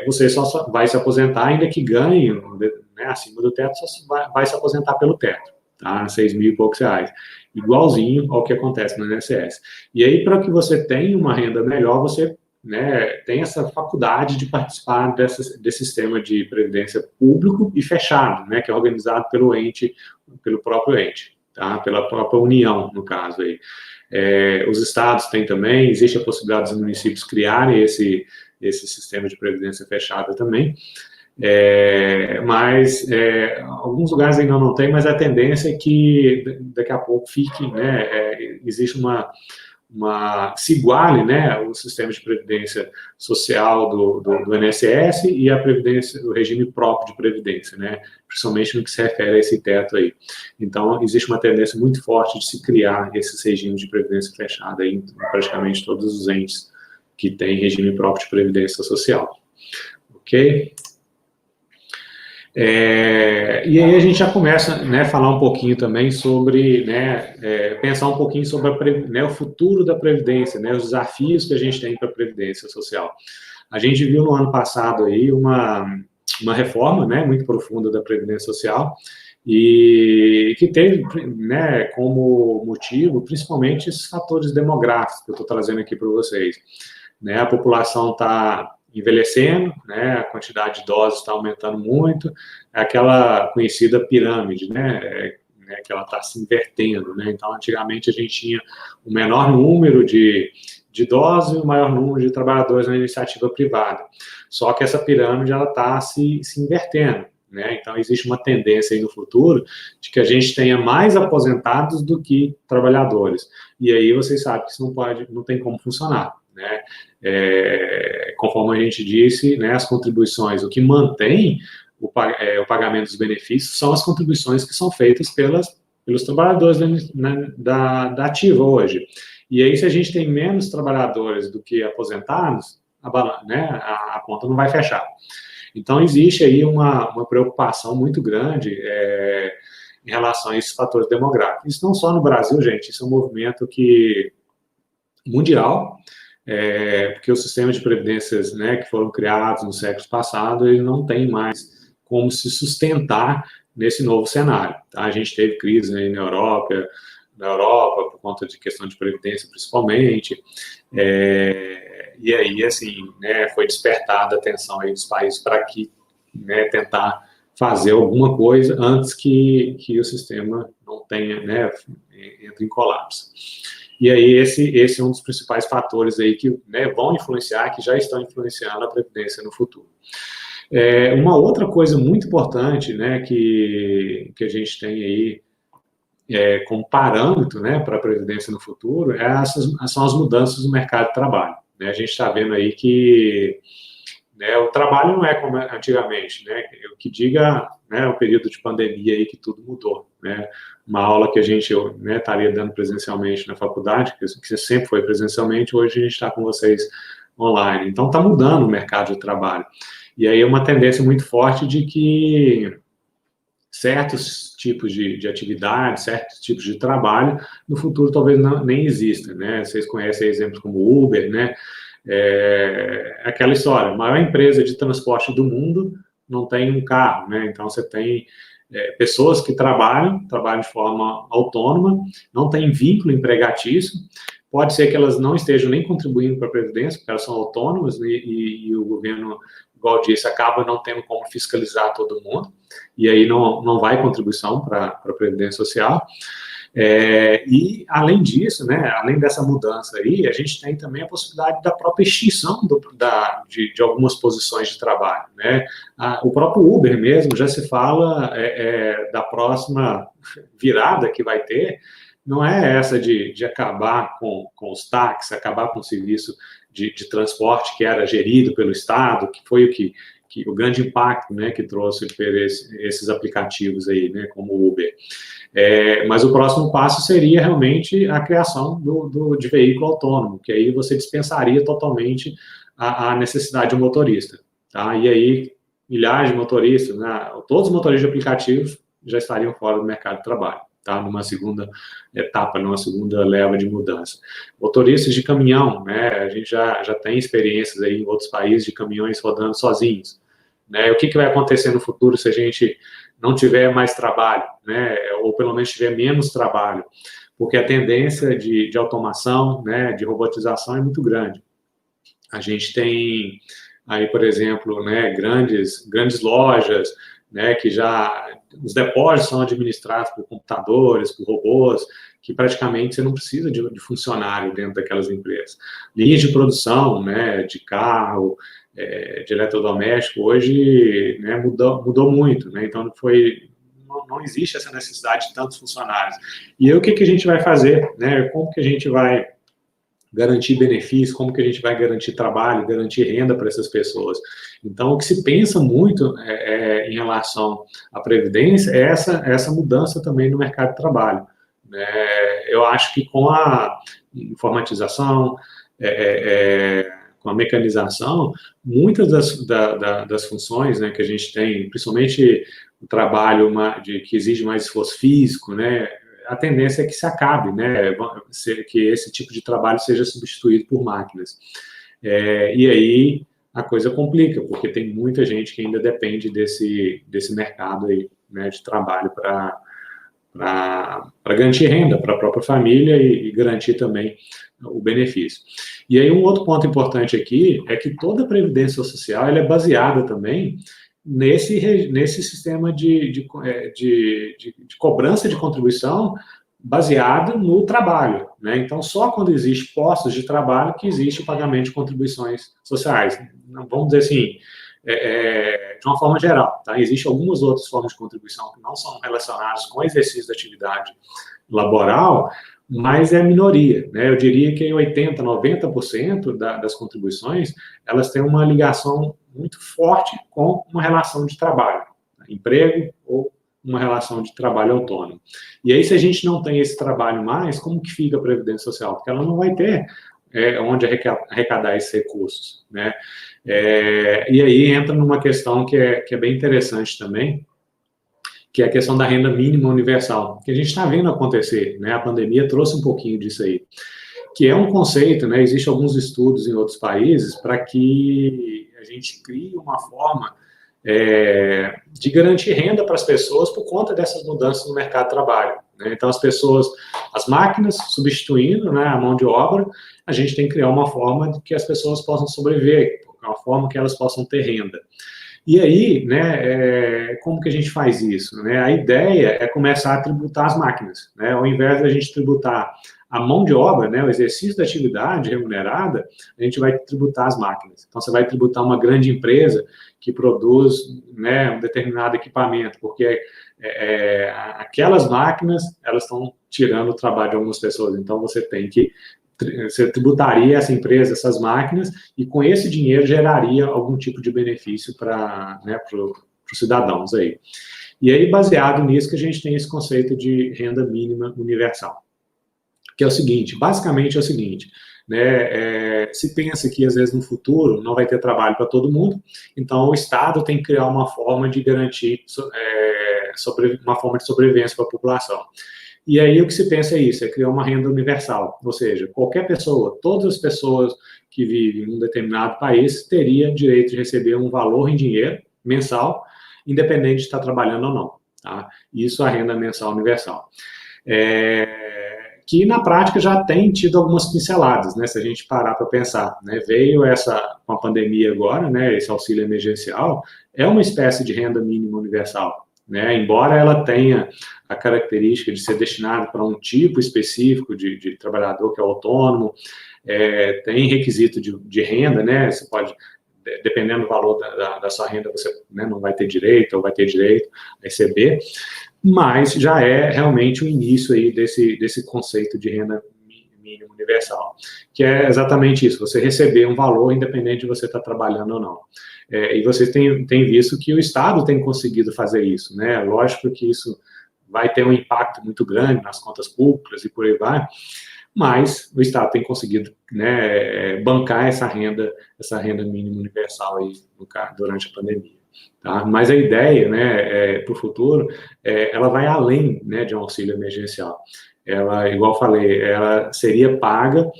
você só vai se aposentar ainda que ganhe, né, acima do teto, só vai se aposentar pelo teto, tá? 6 mil e poucos reais. Igualzinho ao que acontece no INSS. E aí, para que você tenha uma renda melhor, você, né, tem essa faculdade de participar desse sistema de previdência público e fechado, né, que é organizado pelo próprio ente, tá? Pela própria União, no caso aí. Os estados têm também, existe a possibilidade dos municípios criarem esse sistema de previdência fechada também, mas alguns lugares ainda não tem, mas a tendência é que daqui a pouco fique, né, existe se iguale, né, o sistema de previdência social do INSS e a previdência, o regime próprio de previdência, né, principalmente no que se refere a esse teto aí. Então, existe uma tendência muito forte de se criar esses regimes de previdência fechada aí, em praticamente todos os entes que têm regime próprio de previdência social. Ok? E aí a gente já começa, né, a falar um pouquinho também sobre, né, pensar um pouquinho sobre o futuro da Previdência, né, os desafios que a gente tem para a Previdência Social. A gente viu no ano passado aí uma reforma, né, muito profunda da Previdência Social e que teve, né, como motivo principalmente esses fatores demográficos que eu estou trazendo aqui para vocês. Né, a população está envelhecendo, né, a quantidade de idosos está aumentando muito, é aquela conhecida pirâmide, né, que ela está se invertendo, né, então antigamente a gente tinha o menor número de idosos e o maior número de trabalhadores na iniciativa privada, só que essa pirâmide ela está se invertendo, né, então existe uma tendência aí no futuro de que a gente tenha mais aposentados do que trabalhadores, e aí vocês sabem que isso não tem como funcionar, né? Conforme a gente disse, né, as contribuições, o que mantém o pagamento dos benefícios são as contribuições que são feitas pelos trabalhadores da ativa hoje. E aí, se a gente tem menos trabalhadores do que aposentados, a conta não vai fechar. Então, existe aí uma preocupação muito grande em relação a esses fatores demográficos. Isso não só no Brasil, gente, isso é um movimento mundial, porque os sistemas de previdências, né, que foram criados no século passado, ele não tem mais como se sustentar nesse novo cenário. Tá? A gente teve crise aí na Europa por conta de questão de previdência, principalmente, e aí, assim, né, foi despertada a atenção aí dos países para que né, tentar fazer alguma coisa antes que o sistema não tenha, né, entre em colapso. E aí esse é um dos principais fatores aí que, né, vão influenciar, que já estão influenciando a Previdência no futuro. Uma outra coisa muito importante, né, que a gente tem aí como parâmetro, né, para a Previdência no futuro são as mudanças no mercado de trabalho, né? A gente está vendo aí que, né, o trabalho não é como antigamente, né? O que diga, né, o período de pandemia aí que tudo mudou, né? Uma aula que a gente, né, estaria dando presencialmente na faculdade, que sempre foi presencialmente, hoje a gente está com vocês online. Então está mudando o mercado de trabalho. E aí é uma tendência muito forte de que certos tipos de atividade, certos tipos de trabalho, no futuro talvez nem existam, né? Vocês conhecem exemplos como Uber, né? Aquela história, a maior empresa de transporte do mundo não tem um carro, né? Então você tem pessoas que trabalham de forma autônoma, não tem vínculo empregatício, pode ser que elas não estejam nem contribuindo para a Previdência, porque elas são autônomas, né? E o governo, igual eu disse, acaba não tendo como fiscalizar todo mundo, e aí não vai contribuição para a Previdência Social. E, além disso, né, além dessa mudança aí, a gente tem também a possibilidade da própria extinção de algumas posições de trabalho, né? O próprio Uber mesmo já se fala da próxima virada que vai ter, não é essa de acabar com os táxis, acabar com o serviço de transporte que era gerido pelo Estado, que foi o grande impacto, né, que trouxe esses aplicativos aí, né, como o Uber. Mas o próximo passo seria realmente a criação de veículo autônomo, que aí você dispensaria totalmente a necessidade de um motorista, tá? E aí milhares de motoristas, né, todos os motoristas de aplicativos já estariam fora do mercado de trabalho, tá? Numa segunda etapa, numa segunda leva de mudança. Motoristas de caminhão, né, a gente já tem experiências aí em outros países de caminhões rodando sozinhos, né? O que vai acontecer no futuro se a gente não tiver mais trabalho, né, ou pelo menos tiver menos trabalho, porque a tendência de automação, né, de robotização é muito grande. A gente tem aí, por exemplo, né, grandes lojas, né, que os depósitos são administrados por computadores, por robôs, que praticamente você não precisa de funcionário dentro daquelas empresas. Linhas de produção, né, de carro, de eletrodoméstico, hoje, né, mudou muito, né? Então não existe essa necessidade de tantos funcionários. E aí o que a gente vai fazer, né? Como que a gente vai garantir benefícios, como que a gente vai garantir trabalho, garantir renda para essas pessoas? Então, o que se pensa muito em relação à Previdência é essa mudança também no mercado de trabalho. Eu acho que com a informatização, com a mecanização, muitas das funções, né, que a gente tem, principalmente o trabalho que exige mais esforço físico, né, a tendência é que se acabe, né, que esse tipo de trabalho seja substituído por máquinas. E aí a coisa complica, porque tem muita gente que ainda depende desse mercado aí, né, de trabalho para garantir renda para a própria família e garantir também o benefício. E aí um outro ponto importante aqui é que toda a Previdência Social ela é baseada também nesse sistema de cobrança de contribuição baseado no trabalho, né? Então, só quando existe postos de trabalho que existe o pagamento de contribuições sociais. Vamos dizer assim, de uma forma geral, tá? Existem algumas outras formas de contribuição que não são relacionadas com o exercício da atividade laboral, mas é a minoria, né? Eu diria que 80%, 90% das contribuições, elas têm uma ligação muito forte com uma relação de trabalho, emprego ou uma relação de trabalho autônomo. E aí, se a gente não tem esse trabalho mais, como que fica a Previdência Social? Porque ela não vai ter onde arrecadar esses recursos, né? E aí entra numa questão que é bem interessante também, que é a questão da renda mínima universal, que a gente está vendo acontecer, né? A pandemia trouxe um pouquinho disso aí, que é um conceito, né? Existem alguns estudos em outros países para que a gente crie uma forma de garantir renda para as pessoas por conta dessas mudanças no mercado de trabalho, né? Então, as máquinas substituindo, né, a mão de obra, a gente tem que criar uma forma de que as pessoas possam sobreviver, uma forma que elas possam ter renda. E aí, né, como que a gente faz isso? Né? A ideia é começar a tributar as máquinas. Né? Ao invés da gente tributar a mão de obra, né, o exercício da atividade remunerada, a gente vai tributar as máquinas. Então, você vai tributar uma grande empresa que produz, né, um determinado equipamento, porque aquelas máquinas, elas estão tirando o trabalho de algumas pessoas. Então, você tributaria essa empresa, essas máquinas, e com esse dinheiro geraria algum tipo de benefício para, né, os cidadãos aí. E aí, baseado nisso, que a gente tem esse conceito de renda mínima universal, que é o seguinte, basicamente é o seguinte, né, se pensa que às vezes no futuro não vai ter trabalho para todo mundo, então o Estado tem que criar uma forma de garantir uma forma de sobrevivência para a população. E aí o que se pensa é isso, é criar uma renda universal, ou seja, qualquer pessoa, todas as pessoas que vivem em um determinado país teria direito de receber um valor em dinheiro mensal, independente de estar trabalhando ou não. Tá? Isso é a renda mensal universal. Que na prática já tem tido algumas pinceladas, né? Se a gente parar para pensar, né? Veio com a pandemia agora, né? Esse auxílio emergencial é uma espécie de renda mínima universal, né? Embora ela tenha a característica de ser destinada para um tipo específico de trabalhador que é autônomo, tem requisito de renda, né? Você pode, dependendo do valor da sua renda, você, né, não vai ter direito ou vai ter direito a receber, mas já é realmente o início aí desse conceito de renda mínima universal, que é exatamente isso, você receber um valor independente de você estar trabalhando ou não. E vocês têm visto que o Estado tem conseguido fazer isso, né? Lógico que isso vai ter um impacto muito grande nas contas públicas e por aí vai, mas o Estado tem conseguido, né, bancar essa renda mínima universal aí, durante a pandemia. Tá? Mas a ideia, né, para o futuro, ela vai além, né, de um auxílio emergencial. Ela, igual eu falei, ela seria paga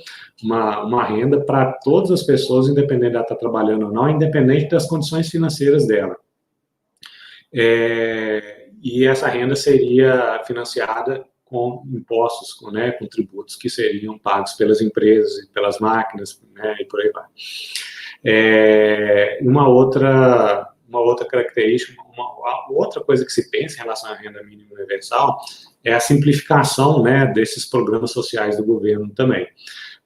uma renda para todas as pessoas, independente de ela estar trabalhando ou não, independente das condições financeiras dela. E essa renda seria financiada com impostos, né, com tributos que seriam pagos pelas empresas e pelas máquinas, né, e por aí vai. Uma outra característica, outra coisa que se pensa em relação à renda mínima universal é a simplificação, né, desses programas sociais do governo também.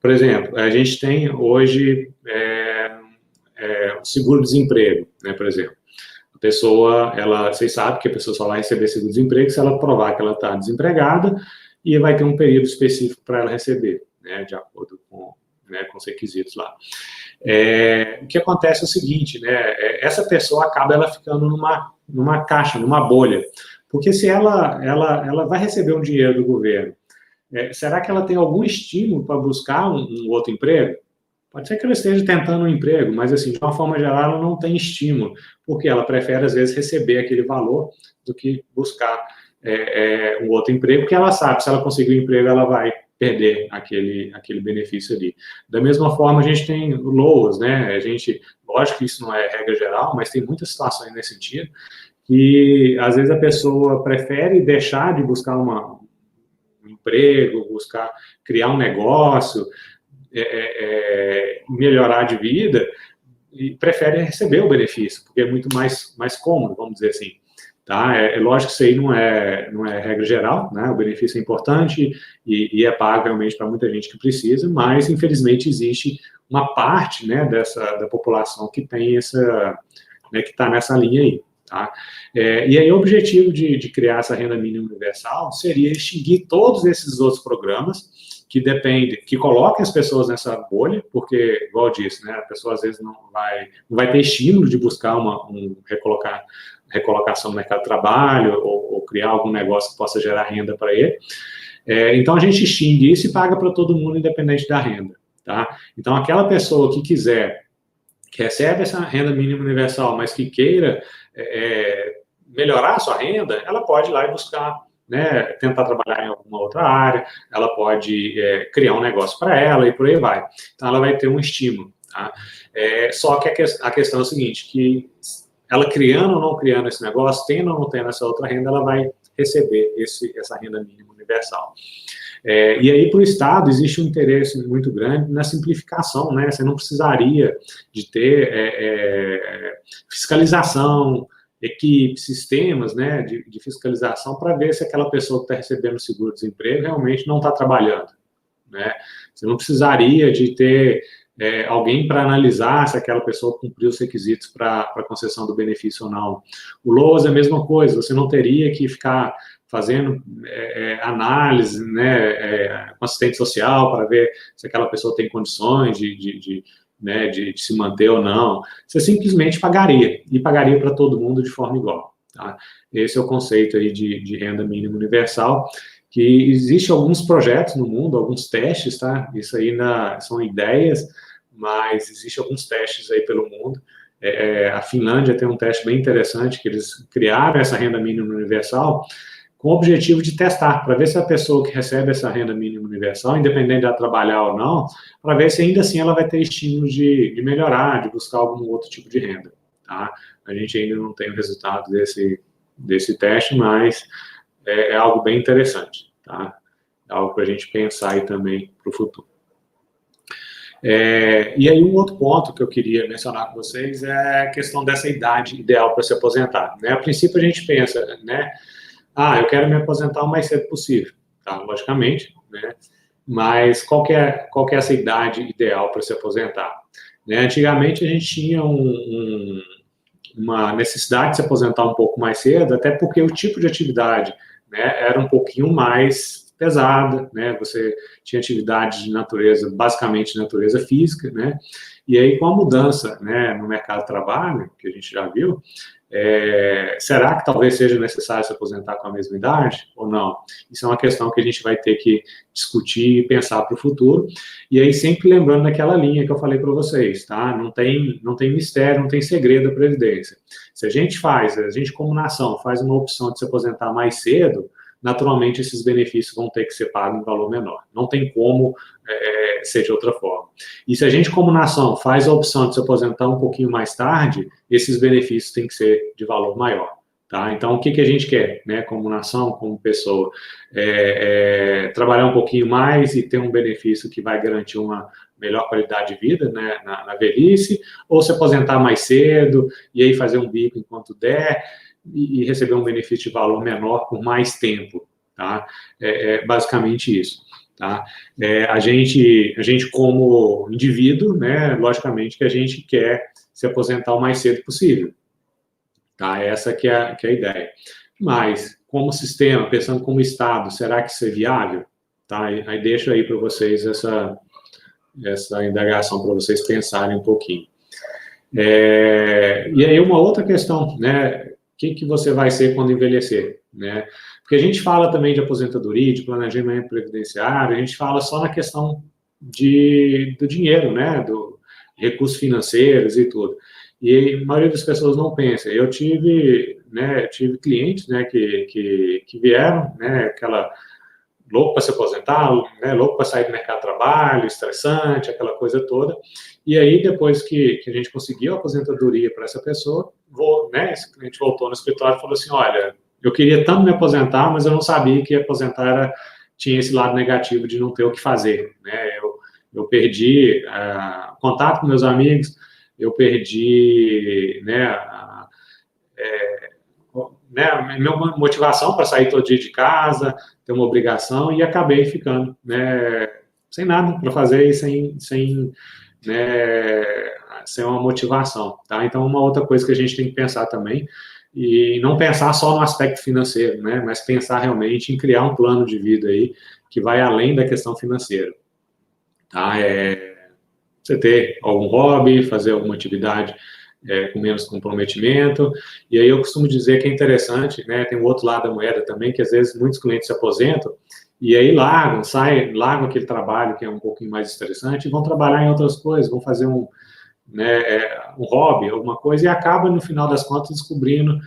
Por exemplo, a gente tem hoje o seguro-desemprego, né, por exemplo. A pessoa, vocês sabem que a pessoa só vai receber seguro-desemprego se ela provar que ela está desempregada e vai ter um período específico para ela receber, né, de acordo com os requisitos lá. O que acontece é o seguinte, né, essa pessoa acaba ficando numa caixa, numa bolha, porque se ela vai receber um dinheiro do governo, será que ela tem algum estímulo para buscar um outro emprego? Pode ser que ela esteja tentando um emprego, mas, assim, de uma forma geral, ela não tem estímulo, porque ela prefere, às vezes, receber aquele valor do que buscar um outro emprego, porque ela sabe que se ela conseguir um emprego, ela vai perder aquele benefício ali. Da mesma forma, a gente tem LOAs, né? Lógico que isso não é regra geral, mas tem muitas situações nesse sentido, que, às vezes, a pessoa prefere deixar de buscar um emprego, criar um negócio, melhorar de vida, e prefere receber o benefício, porque é muito mais cômodo, vamos dizer assim. Tá? Lógico que isso aí não é regra geral, né? O benefício é importante e é pago realmente para muita gente que precisa, mas infelizmente existe uma parte, né, da população que tem né, que está nessa linha aí. Tá? E aí o objetivo de criar essa renda mínima universal seria extinguir todos esses outros programas que coloquem as pessoas nessa bolha, porque, igual eu disse, né, a pessoa às vezes não vai ter estímulo de buscar recolocação no mercado de trabalho ou criar algum negócio que possa gerar renda para ele. Então, a gente extingue isso e paga para todo mundo, independente da renda. Tá? Então, aquela pessoa que recebe essa renda mínima universal, mas que queira melhorar a sua renda, ela pode ir lá e buscar, né, tentar trabalhar em alguma outra área, ela pode criar um negócio para ela e por aí vai. Então, ela vai ter um estímulo. Tá? Só que a questão é o seguinte, que ela criando ou não criando esse negócio, tendo ou não tendo essa outra renda, ela vai receber essa renda mínima universal. E aí, para o Estado, existe um interesse muito grande na simplificação, né? Você não precisaria de ter fiscalização, equipes, sistemas, né, de fiscalização para ver se aquela pessoa que está recebendo seguro-desemprego realmente não está trabalhando, né? Você não precisaria de ter alguém para analisar se aquela pessoa cumpriu os requisitos para a concessão do benefício ou não. O LOAS é a mesma coisa, você não teria que ficar fazendo análise, né, com assistente social para ver se aquela pessoa tem condições né, de se manter ou não. Você simplesmente pagaria, e pagaria para todo mundo de forma igual. Tá? Esse é o conceito aí de renda mínima universal, que existe alguns projetos no mundo, alguns testes, tá? Isso aí são ideias, mas existe alguns testes aí pelo mundo. A Finlândia tem um teste bem interessante, que eles criaram essa renda mínima universal com o objetivo de testar, para ver se a pessoa que recebe essa renda mínima universal, independente de ela trabalhar ou não, para ver se ainda assim ela vai ter estímulo de melhorar, de buscar algum outro tipo de renda. Tá? A gente ainda não tem o resultado desse teste, mas é algo bem interessante. Tá? É algo para a gente pensar aí também para o futuro. E aí um outro ponto que eu queria mencionar com vocês é a questão dessa idade ideal para se aposentar. Né? A princípio a gente pensa, né? Eu quero me aposentar o mais cedo possível, tá? Logicamente, né? Mas qual que é essa idade ideal para se aposentar? Né? Antigamente a gente tinha uma necessidade de se aposentar um pouco mais cedo, até porque o tipo de atividade, né, era um pouquinho mais pesada, né? Você tinha atividade de natureza, basicamente de natureza física, né? E aí com a mudança, né, no mercado de trabalho, que a gente já viu, será que talvez seja necessário se aposentar com a mesma idade ou não? Isso é uma questão que a gente vai ter que discutir e pensar para o futuro. E aí sempre lembrando daquela linha que eu falei para vocês, tá? Não tem mistério, não tem segredo da Previdência. Se a gente como nação, faz uma opção de se aposentar mais cedo, naturalmente esses benefícios vão ter que ser pagos em valor menor. Não tem como ser de outra forma. E se a gente, como nação, faz a opção de se aposentar um pouquinho mais tarde, esses benefícios têm que ser de valor maior. Tá? Então, o que a gente quer, né, como nação, como pessoa? Trabalhar um pouquinho mais e ter um benefício que vai garantir uma melhor qualidade de vida, né, na velhice, ou se aposentar mais cedo e aí fazer um bico enquanto der, e receber um benefício de valor menor por mais tempo, tá? Basicamente isso, tá? A gente como indivíduo, né, logicamente que a gente quer se aposentar o mais cedo possível, tá? Essa que é a ideia. Mas, como sistema, pensando como Estado, será que isso é viável? Tá? Aí deixo aí para vocês essa indagação para vocês pensarem um pouquinho. E aí uma outra questão, né? O que você vai ser quando envelhecer, né? Porque a gente fala também de aposentadoria, de planejamento previdenciário, a gente fala só na questão do dinheiro, né? Do recursos financeiros e tudo. E a maioria das pessoas não pensa. Eu tive clientes, né, que vieram, né, aquela louco para se aposentar, né, louco para sair do mercado de trabalho, estressante, aquela coisa toda. E aí, depois que a gente conseguiu a aposentadoria para essa pessoa, esse cliente voltou no escritório e falou assim, olha, eu queria tanto me aposentar, mas eu não sabia que aposentar tinha esse lado negativo de não ter o que fazer. Né? Eu perdi contato com meus amigos, eu perdi minha motivação para sair todo dia de casa, ter uma obrigação, e acabei ficando, né, sem nada para fazer e sem uma motivação, tá? Então, uma outra coisa que a gente tem que pensar também, e não pensar só no aspecto financeiro, né, mas pensar realmente em criar um plano de vida aí que vai além da questão financeira, tá? Você ter algum hobby, fazer alguma atividade com menos comprometimento, e aí eu costumo dizer que é interessante, né, tem o outro lado da moeda também, que às vezes muitos clientes se aposentam, e aí largam aquele trabalho que é um pouquinho mais estressante, e vão trabalhar em outras coisas, vão fazer um hobby, alguma coisa, e acaba, no final das contas, descobrindo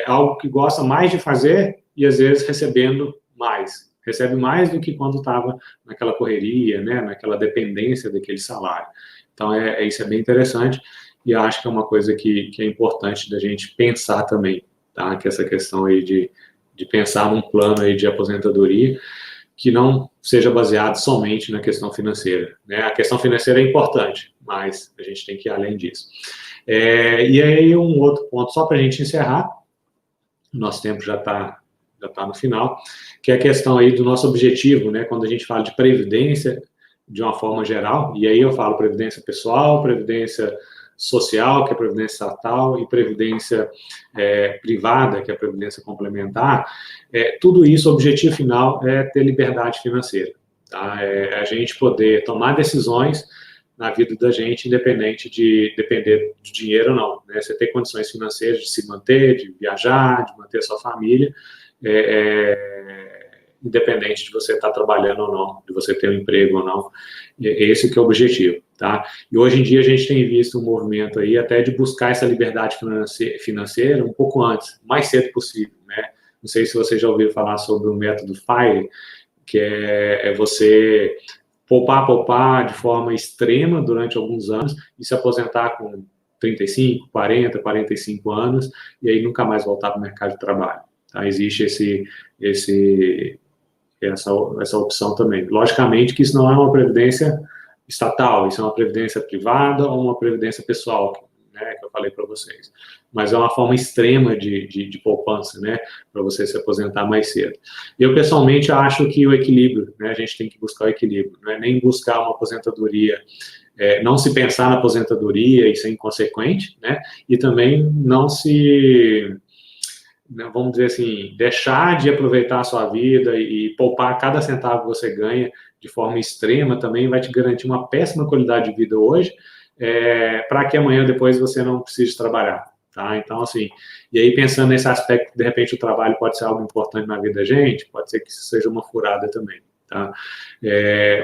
algo que gosta mais de fazer, e às vezes recebe mais do que quando estava naquela correria, né, naquela dependência daquele salário. Então, isso é bem interessante, e eu acho que é uma coisa que é importante da gente pensar também, tá? Que essa questão aí de pensar num plano aí de aposentadoria, que não seja baseado somente na questão financeira, né? A questão financeira é importante, mas a gente tem que ir além disso. E aí, um outro ponto, só para a gente encerrar, o nosso tempo já tá no final, que é a questão aí do nosso objetivo, né? Quando a gente fala de previdência, de uma forma geral, e aí eu falo previdência pessoal, previdência social, que é a previdência estatal, e previdência privada, que é a previdência complementar, tudo isso, o objetivo final é ter liberdade financeira, tá? É a gente poder tomar decisões na vida da gente, independente de depender de dinheiro ou não, né? Você ter condições financeiras de se manter, de viajar, de manter a sua família, independente de você estar trabalhando ou não, de você ter um emprego ou não. Esse que é o objetivo, tá? E hoje em dia a gente tem visto um movimento aí até de buscar essa liberdade financeira um pouco antes, o mais cedo possível, né? Não sei se vocês já ouviram falar sobre o método FIRE, que é você poupar de forma extrema durante alguns anos e se aposentar com 35, 40, 45 anos e aí nunca mais voltar para o mercado de trabalho. Tá? Existe essa opção também. Logicamente que isso não é uma previdência estatal, isso é uma previdência privada ou uma previdência pessoal, né, que eu falei para vocês. Mas é uma forma extrema de poupança, né, para você se aposentar mais cedo. Eu, pessoalmente, acho que o equilíbrio, né, a gente tem que buscar o equilíbrio, não é nem buscar uma aposentadoria, não se pensar na aposentadoria e ser inconsequente, né, e também não se, vamos dizer assim, deixar de aproveitar a sua vida e poupar cada centavo que você ganha de forma extrema também vai te garantir uma péssima qualidade de vida hoje, para que amanhã depois você não precise trabalhar, tá? Então, assim, e aí pensando nesse aspecto, de repente o trabalho pode ser algo importante na vida da gente, pode ser que isso seja uma furada também, tá?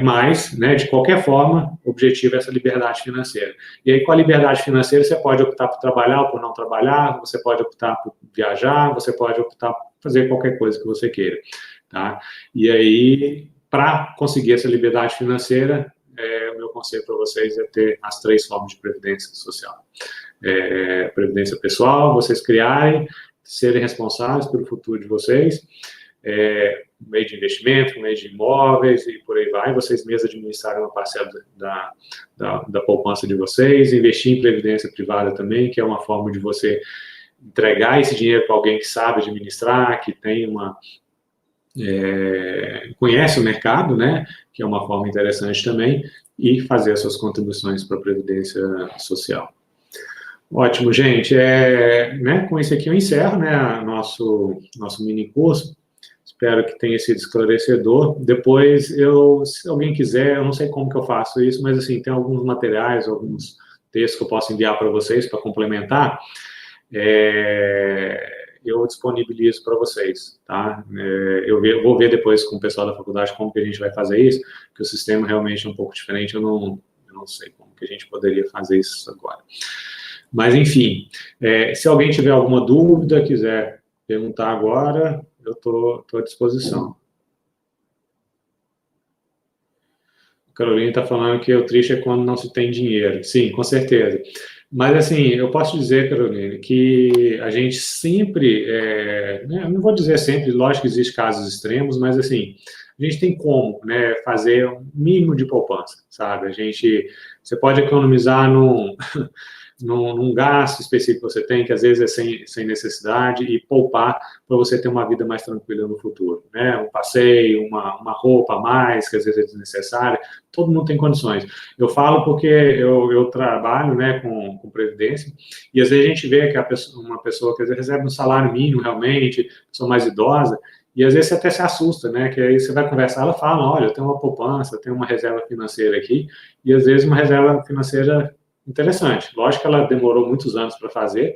Mas, né, de qualquer forma, o objetivo é essa liberdade financeira. E aí, com a liberdade financeira, você pode optar por trabalhar ou por não trabalhar, você pode optar por viajar, você pode optar por fazer qualquer coisa que você queira, tá? E aí, para conseguir essa liberdade financeira, o meu conselho para vocês é ter as 3 formas de previdência social. Previdência pessoal, vocês criarem, serem responsáveis pelo futuro de vocês, meio de investimento, meio de imóveis e por aí vai, vocês mesmos administrarem uma parcela da poupança de vocês, investir em previdência privada também, que é uma forma de você entregar esse dinheiro para alguém que sabe administrar, que tem conhece o mercado, né, que é uma forma interessante também, e fazer as suas contribuições para a Previdência Social. Ótimo, gente. Né, com isso aqui eu encerro, né, nosso mini curso. Espero que tenha sido esclarecedor. Depois, se alguém quiser, eu não sei como que eu faço isso, mas assim, tem alguns materiais, alguns textos que eu posso enviar para vocês para complementar. Eu disponibilizo para vocês, tá? Eu vou ver depois com o pessoal da faculdade como que a gente vai fazer isso, porque o sistema realmente é um pouco diferente, eu não sei como que a gente poderia fazer isso agora. Mas, enfim, se alguém tiver alguma dúvida, quiser perguntar agora, eu estou à disposição. A Carolina está falando que o triste é quando não se tem dinheiro. Sim, com certeza. Mas, assim, eu posso dizer, Carolina, que a gente sempre, né, não vou dizer sempre, lógico que existem casos extremos, mas, assim, a gente tem como, né, fazer um mínimo de poupança, sabe? Você pode economizar num gasto específico que você tem, que às vezes é sem necessidade, e poupar para você ter uma vida mais tranquila no futuro, né? Um passeio, uma roupa a mais, que às vezes é desnecessária, todo mundo tem condições. Eu falo porque eu trabalho, né, com previdência, e às vezes a gente vê que uma pessoa que às vezes recebe um salário mínimo realmente, pessoa mais idosa, e às vezes você até se assusta, né? Que aí você vai conversar, ela fala, olha, eu tenho uma poupança, eu tenho uma reserva financeira aqui, e às vezes uma reserva financeira interessante. Lógico que ela demorou muitos anos para fazer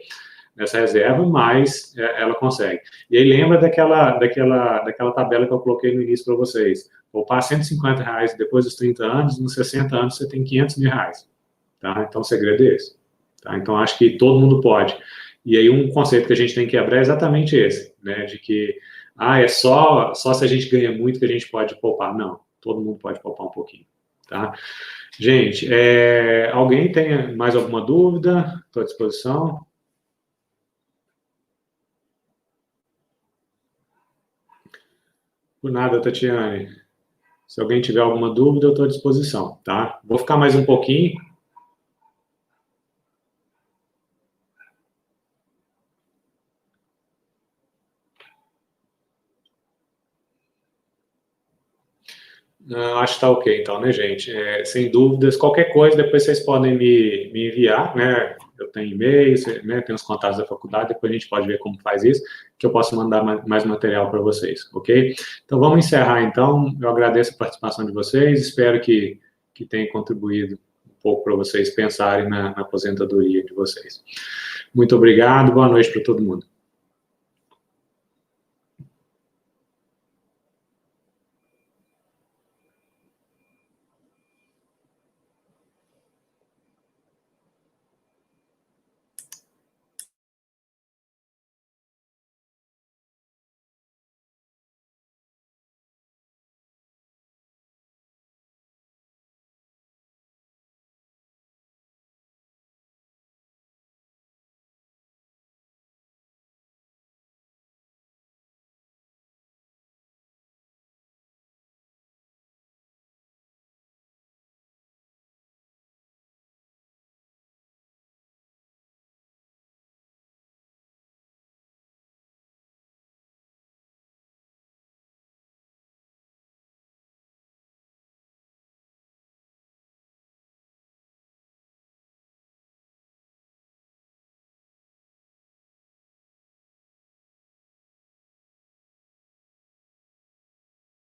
essa reserva, mas ela consegue. E aí lembra daquela tabela que eu coloquei no início para vocês. Poupar R$150 depois dos 30 anos, nos 60 anos você tem R$500 mil. Tá? Então o segredo é esse. Tá? Então acho que todo mundo pode. E aí um conceito que a gente tem que quebrar é exatamente esse, né? De que é só se a gente ganha muito que a gente pode poupar. Não, todo mundo pode poupar um pouquinho. Tá? Gente, alguém tem mais alguma dúvida? Estou à disposição. Por nada, Tatiane. Se alguém tiver alguma dúvida, eu estou à disposição, tá? Vou ficar mais um pouquinho. Acho que está ok, então, né, gente? Sem dúvidas, qualquer coisa, depois vocês podem me enviar, né? Eu tenho e-mail, né? Tenho os contatos da faculdade, depois a gente pode ver como faz isso, que eu posso mandar mais material para vocês, ok? Então, vamos encerrar, então. Eu agradeço a participação de vocês, espero que tenha contribuído um pouco para vocês pensarem na aposentadoria de vocês. Muito obrigado, boa noite para todo mundo.